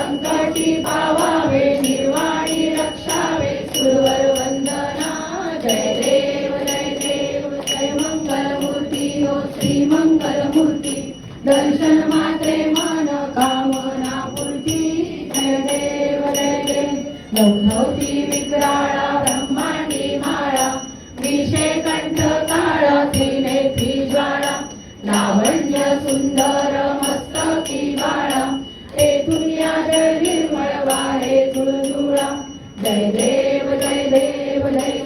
संकटी पावावे निर्वाणी रक्षावे सुरवर वंदना जय देव जय मंगलमूर्ती हो श्री मंगलमूर्ती दर्शन मात्रे मन कामना पूर्ती जय देव लग्नवती विक्राळा ब्रह्मांडी माळा विषय कंठ काळा त्रिनेत्री ज्वाळा लावण्य सुंदर मस्तकी बाळा तेथून या जय निर्मळ वारे तुळतुळा जय देव जय